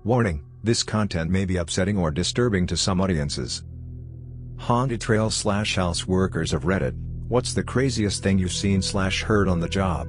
Warning, this content may be upsetting or disturbing to some audiences. Haunted trail/house workers of Reddit, what's the craziest thing you've seen/heard on the job?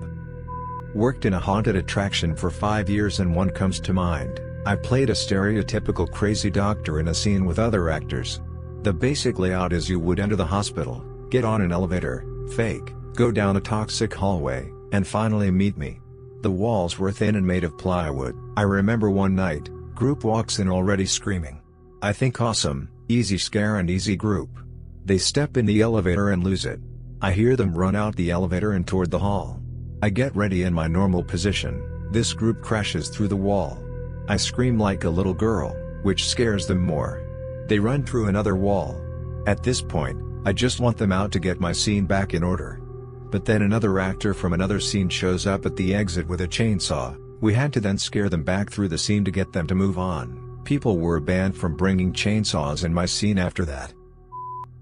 Worked in a haunted attraction for 5 years and one comes to mind. I played a stereotypical crazy doctor in a scene with other actors. The basic layout is you would enter the hospital, get on an elevator, fake, go down a toxic hallway, and finally meet me. The walls were thin and made of plywood. I remember one night, group walks in already screaming. I think awesome, easy scare and easy group. They step in the elevator and lose it. I hear them run out the elevator and toward the hall. I get ready in my normal position. This group crashes through the wall. I scream like a little girl, which scares them more. They run through another wall. At this point, I just want them out to get my scene back in order. But then another actor from another scene shows up at the exit with a chainsaw. We had to then scare them back through the scene to get them to move on. People were banned from bringing chainsaws in my scene after that.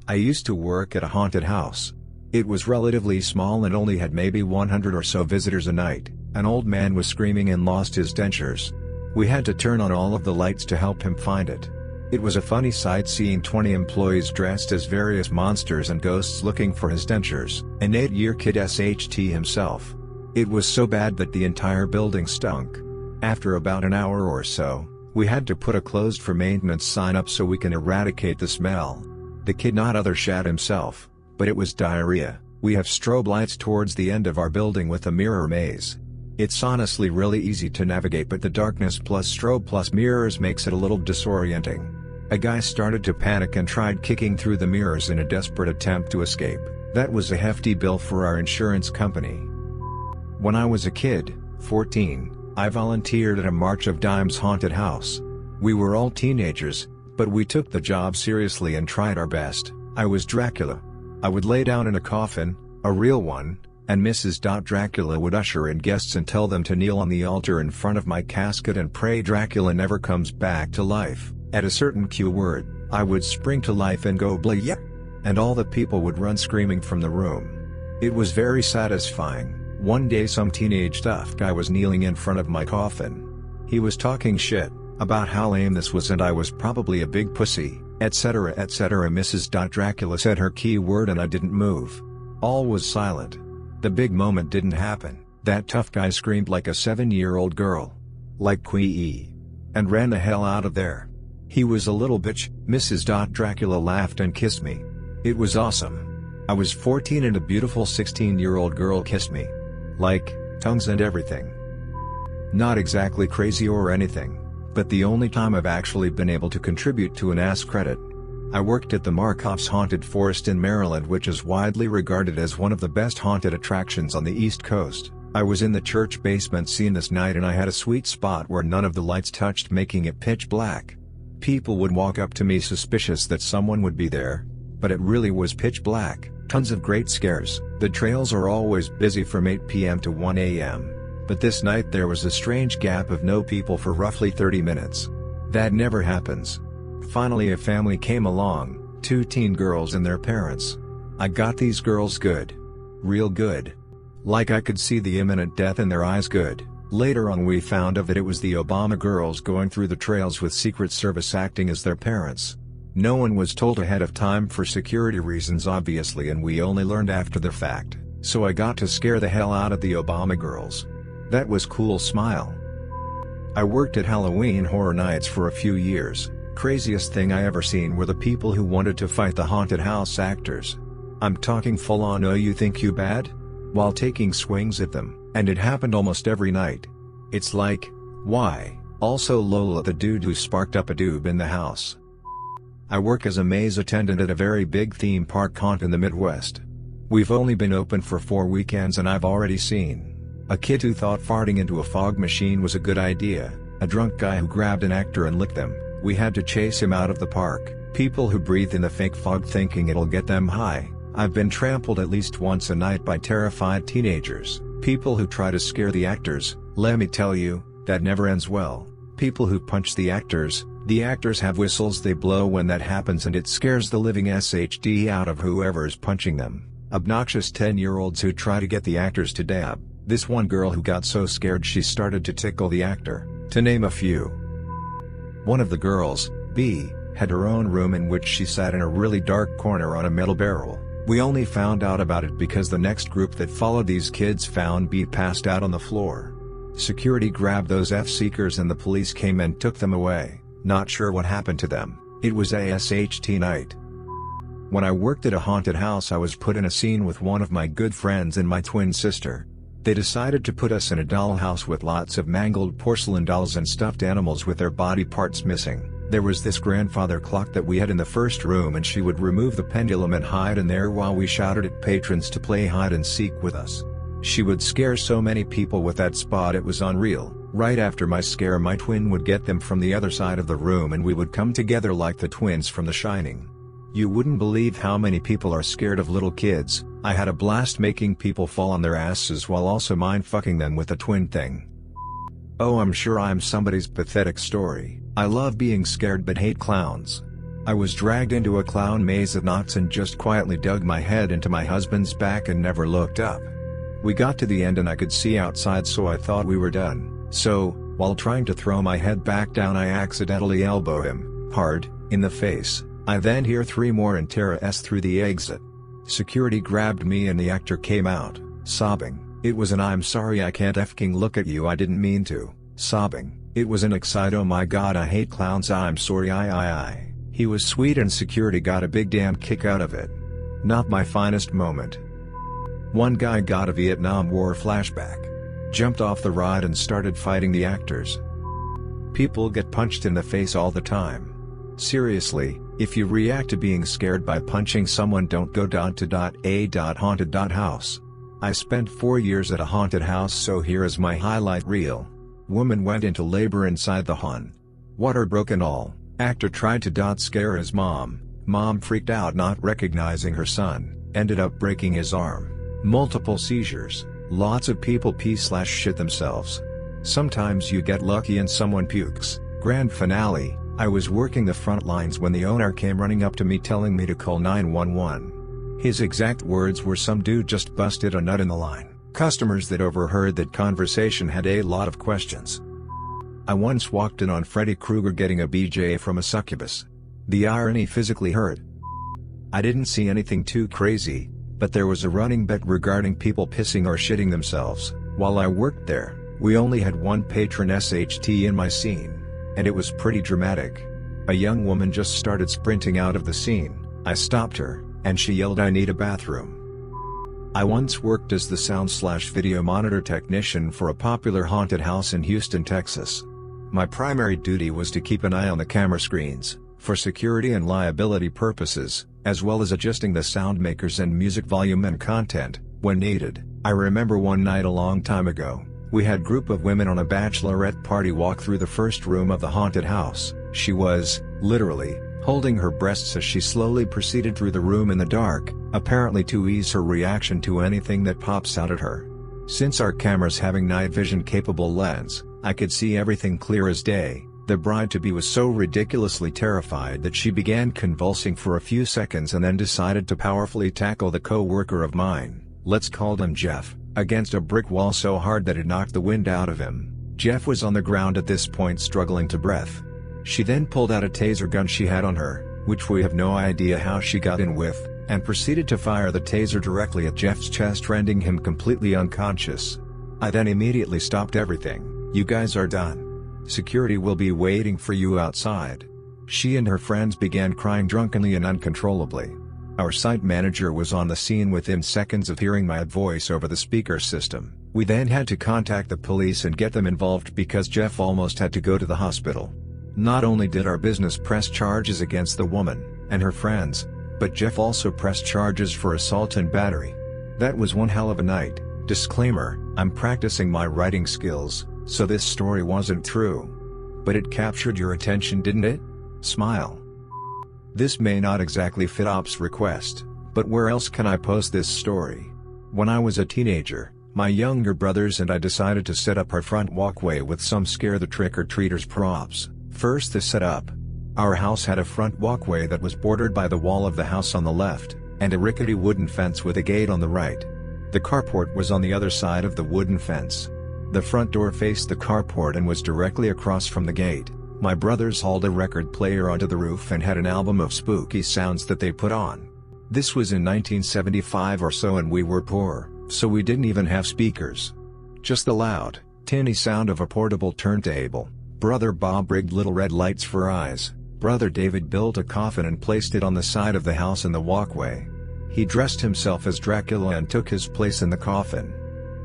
I used to work at a haunted house. It was relatively small and only had maybe 100 or so visitors a night. An old man was screaming and lost his dentures. We had to turn on all of the lights to help him find it. It was a funny sight seeing 20 employees dressed as various monsters and ghosts looking for his dentures. An 8-year kid SHT himself. It was so bad that the entire building stunk. After about an hour or so, we had to put a closed for maintenance sign up so we can eradicate the smell. The kid not other shat himself, but it was diarrhea. We have strobe lights towards the end of our building with a mirror maze. It's honestly really easy to navigate, but the darkness plus strobe plus mirrors makes it a little disorienting. A guy started to panic and tried kicking through the mirrors in a desperate attempt to escape. That was a hefty bill for our insurance company. When I was a kid, 14, I volunteered at a March of Dimes haunted house. We were all teenagers, but we took the job seriously and tried our best. I was Dracula. I would lay down in a coffin, a real one, and Mrs. Dracula would usher in guests and tell them to kneel on the altar in front of my casket and pray Dracula never comes back to life. At a certain cue word, I would spring to life and go blah yeah, and all the people would run screaming from the room. It was very satisfying. One day some teenage tough guy was kneeling in front of my coffin. He was talking shit about how lame this was and I was probably a big pussy, etc. etc. Mrs. Dracula said her key word and I didn't move. All was silent. The big moment didn't happen. That tough guy screamed like a 7-year-old girl. Like Quee. And ran the hell out of there. He was a little bitch. Mrs. Dracula laughed and kissed me. It was awesome. I was 14 and a beautiful 16-year-old girl kissed me. Like, tongues and everything. Not exactly crazy or anything, but the only time I've actually been able to contribute to an AskReddit. I worked at the Markhoff's Haunted Forest in Maryland, which is widely regarded as one of the best haunted attractions on the East Coast. I was in the church basement scene this night and I had a sweet spot where none of the lights touched, making it pitch black. People would walk up to me suspicious that someone would be there, but it really was pitch black. Tons of great scares. The trails are always busy from 8 p.m. to 1 a.m., but this night there was a strange gap of no people for roughly 30 minutes. That never happens. Finally a family came along, 2 teen girls and their parents. I got these girls good. Real good. Like I could see the imminent death in their eyes good. Later on we found out that it was the Obama girls going through the trails with Secret Service acting as their parents. No one was told ahead of time for security reasons obviously, and we only learned after the fact, so I got to scare the hell out of the Obama girls. That was cool. Smile. I worked at Halloween Horror Nights for a few years. Craziest thing I ever seen were the people who wanted to fight the haunted house actors. I'm talking full on "oh you think you bad?" while taking swings at them, and it happened almost every night. It's like, why? Also Lola, the dude who sparked up a doob in the house. I work as a maze attendant at a very big theme park haunt in the Midwest. We've only been open for 4 weekends and I've already seen a kid who thought farting into a fog machine was a good idea, a drunk guy who grabbed an actor and licked them. We had to chase him out of the park, people who breathe in the fake fog thinking it'll get them high. I've been trampled at least once a night by terrified teenagers, people who try to scare the actors. Let me tell you, that never ends well. People who punch the actors have whistles they blow when that happens and it scares the living SHD out of whoever's punching them. Obnoxious 10-year-olds who try to get the actors to dab. This one girl who got so scared she started to tickle the actor, to name a few. One of the girls, B, had her own room in which she sat in a really dark corner on a metal barrel. We only found out about it because the next group that followed these kids found B passed out on the floor. Security grabbed those F-seekers and the police came and took them away. Not sure what happened to them. It was ASHT night. When I worked at a haunted house, I was put in a scene with one of my good friends and my twin sister. They decided to put us in a dollhouse with lots of mangled porcelain dolls and stuffed animals with their body parts missing. There was this grandfather clock that we had in the first room, and she would remove the pendulum and hide in there while we shouted at patrons to play hide and seek with us. She would scare so many people with that spot it was unreal. Right after my scare, my twin would get them from the other side of the room and we would come together like the twins from The Shining. You wouldn't believe how many people are scared of little kids. I had a blast making people fall on their asses while also mind-fucking them with the twin thing. Oh, I'm sure I'm somebody's pathetic story. I love being scared but hate clowns. I was dragged into a clown maze of knots and just quietly dug my head into my husband's back and never looked up. We got to the end and I could see outside, so I thought we were done. So, while trying to throw my head back down, I accidentally elbow him, hard, in the face. I then hear 3 more and tear us through the exit. Security grabbed me and the actor came out, sobbing. It was an "I'm sorry, I can't effing look at you, I didn't mean to," sobbing. It was an excited "Oh my god, I hate clowns, I'm sorry, I." He was sweet and security got a big damn kick out of it. Not my finest moment. One guy got a Vietnam War flashback. Jumped off the ride and started fighting the actors. People get punched in the face all the time. Seriously, if you react to being scared by punching someone, don't go .a.haunted.house. I spent 4 years at a haunted house, so here is my highlight reel. Woman went into labor inside the haunt. Water broke and all. Actor tried to scare his mom. Mom freaked out, not recognizing her son. Ended up breaking his arm. Multiple seizures. Lots of people pee/shit themselves. Sometimes you get lucky and someone pukes. Grand finale. I was working the front lines when the owner came running up to me telling me to call 911. His exact words were, "Some dude just busted a nut in the line." Customers that overheard that conversation had a lot of questions. I once walked in on Freddy Krueger getting a BJ from a succubus. The irony physically hurt. I didn't see anything too crazy, but there was a running bet regarding people pissing or shitting themselves. While I worked there, we only had one patron SHT in my scene, and it was pretty dramatic. A young woman just started sprinting out of the scene. I stopped her, and she yelled, "I need a bathroom." I once worked as the sound/video monitor technician for a popular haunted house in Houston, Texas. My primary duty was to keep an eye on the camera screens, for security and liability purposes, as well as adjusting the sound makers and music volume and content, when needed. I remember one night a long time ago, we had group of women on a bachelorette party walk through the first room of the haunted house. She was, literally, holding her breasts as she slowly proceeded through the room in the dark, apparently to ease her reaction to anything that pops out at her. Since our cameras having night vision capable lens, I could see everything clear as day. The bride-to-be was so ridiculously terrified that she began convulsing for a few seconds and then decided to powerfully tackle the co-worker of mine, let's call him Jeff, against a brick wall so hard that it knocked the wind out of him. Jeff was on the ground at this point, struggling to breathe. She then pulled out a taser gun she had on her, which we have no idea how she got in with, and proceeded to fire the taser directly at Jeff's chest, rendering him completely unconscious. I then immediately stopped everything. "You guys are done. Security will be waiting for you outside." She and her friends began crying drunkenly and uncontrollably. Our site manager was on the scene within seconds of hearing my voice over the speaker system. We then had to contact the police and get them involved because Jeff almost had to go to the hospital. Not only did our business press charges against the woman and her friends, but Jeff also pressed charges for assault and battery. That was one hell of a night. Disclaimer: I'm practicing my writing skills, so this story wasn't true. But it captured your attention, didn't it? Smile. This may not exactly fit Op's request, but where else can I post this story? When I was a teenager, my younger brothers and I decided to set up our front walkway with some scare the trick-or-treaters props. First, the setup. Our house had a front walkway that was bordered by the wall of the house on the left, and a rickety wooden fence with a gate on the right. The carport was on the other side of the wooden fence. The front door faced the carport and was directly across from the gate. My brothers hauled a record player onto the roof and had an album of spooky sounds that they put on. This was in 1975 or so, and we were poor, so we didn't even have speakers. Just the loud, tinny sound of a portable turntable. Brother Bob rigged little red lights for eyes. Brother David built a coffin and placed it on the side of the house in the walkway. He dressed himself as Dracula and took his place in the coffin.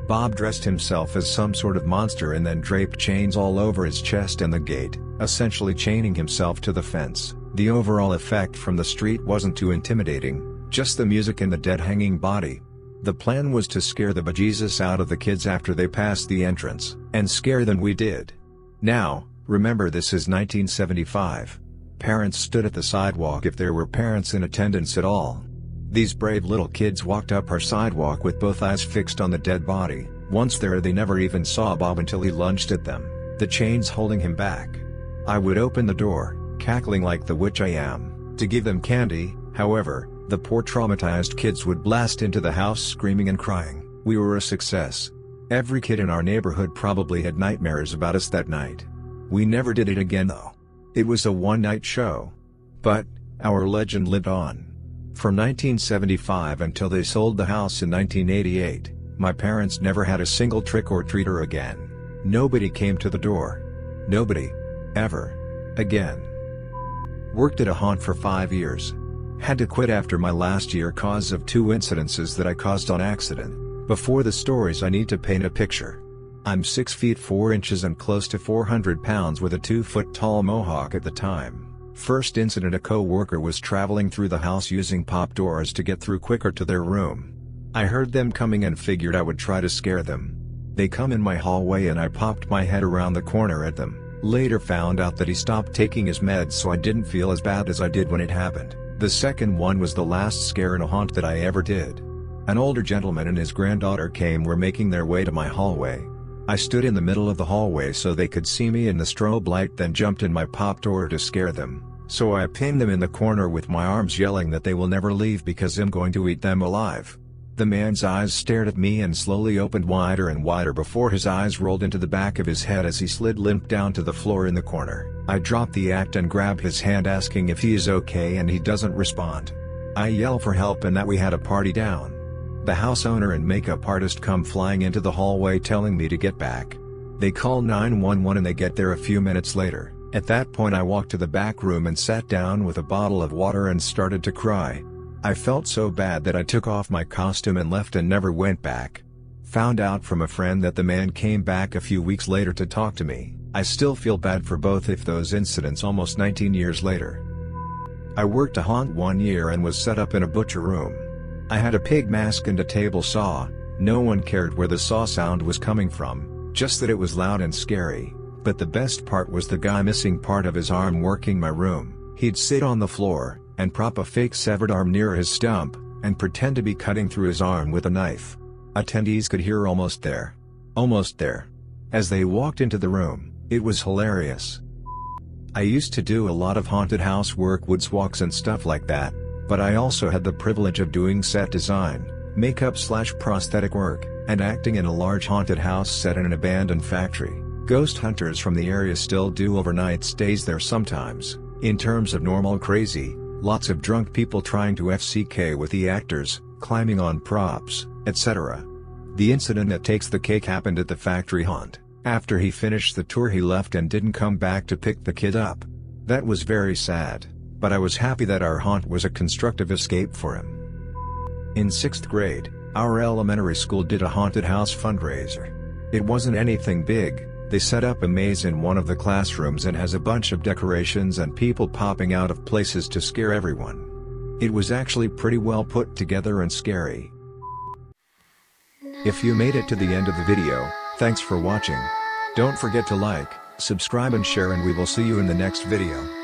Bob dressed himself as some sort of monster and then draped chains all over his chest and the gate, essentially chaining himself to the fence. The overall effect from the street wasn't too intimidating, just the music and the dead hanging body. The plan was to scare the bejesus out of the kids after they passed the entrance, and scare them we did. Now, remember, this is 1975. Parents stood at the sidewalk if there were parents in attendance at all. These brave little kids walked up our sidewalk with both eyes fixed on the dead body. Once there, they never even saw Bob until he lunged at them, the chains holding him back. I would open the door, cackling like the witch I am, to give them candy. However, the poor traumatized kids would blast into the house screaming and crying. We were a success. Every kid in our neighborhood probably had nightmares about us that night. We never did it again though. It was a one-night show. But, our legend lived on. From 1975 until they sold the house in 1988, my parents never had a single trick-or-treater again. Nobody came to the door. Nobody. Ever. Again. Worked at a haunt for 5 years. Had to quit after my last year cause of 2 incidences that I caused on accident. Before the stories, I need to paint a picture. I'm 6 feet 4 inches and close to 400 pounds with a 2-foot-tall mohawk at the time. First incident, a co-worker was traveling through the house using pop doors to get through quicker to their room. I heard them coming and figured I would try to scare them. They come in my hallway and I popped my head around the corner at them. Later found out that he stopped taking his meds, so I didn't feel as bad as I did when it happened. The second one was the last scare in a haunt that I ever did. An older gentleman and his granddaughter were making their way to my hallway. I stood in the middle of the hallway so they could see me in the strobe light, then jumped in my pop door to scare them. So I pinned them in the corner with my arms, yelling that they will never leave because I'm going to eat them alive. The man's eyes stared at me and slowly opened wider and wider before his eyes rolled into the back of his head as he slid limp down to the floor in the corner. I drop the act and grab his hand, asking if he is okay, and he doesn't respond. I yell for help and that we had a party down. The house owner and makeup artist come flying into the hallway telling me to get back. They call 911 and they get there a few minutes later. At that point I walked to the back room and sat down with a bottle of water and started to cry. I felt so bad that I took off my costume and left and never went back. Found out from a friend that the man came back a few weeks later to talk to me. I still feel bad for both of those incidents almost 19 years later. I worked a haunt 1 year and was set up in a butcher room. I had a pig mask and a table saw. No one cared where the saw sound was coming from, just that it was loud and scary. But the best part was the guy missing part of his arm working my room. He'd sit on the floor, and prop a fake severed arm near his stump, and pretend to be cutting through his arm with a knife. Attendees could hear almost there. Almost there. As they walked into the room. It was hilarious. I used to do a lot of haunted house work, woods walks and stuff like that, but I also had the privilege of doing set design, makeup/prosthetic work, and acting in a large haunted house set in an abandoned factory. Ghost hunters from the area still do overnight stays there sometimes. In terms of normal crazy, lots of drunk people trying to FCK with the actors, climbing on props, etc. The incident that takes the cake happened at the factory haunt. After he finished the tour he left and didn't come back to pick the kid up. That was very sad, but I was happy that our haunt was a constructive escape for him. In 6th grade, our elementary school did a haunted house fundraiser. It wasn't anything big. They set up a maze in one of the classrooms and has a bunch of decorations and people popping out of places to scare everyone. It was actually pretty well put together and scary. If you made it to the end of the video, thanks for watching. Don't forget to like, subscribe and share, and we will see you in the next video.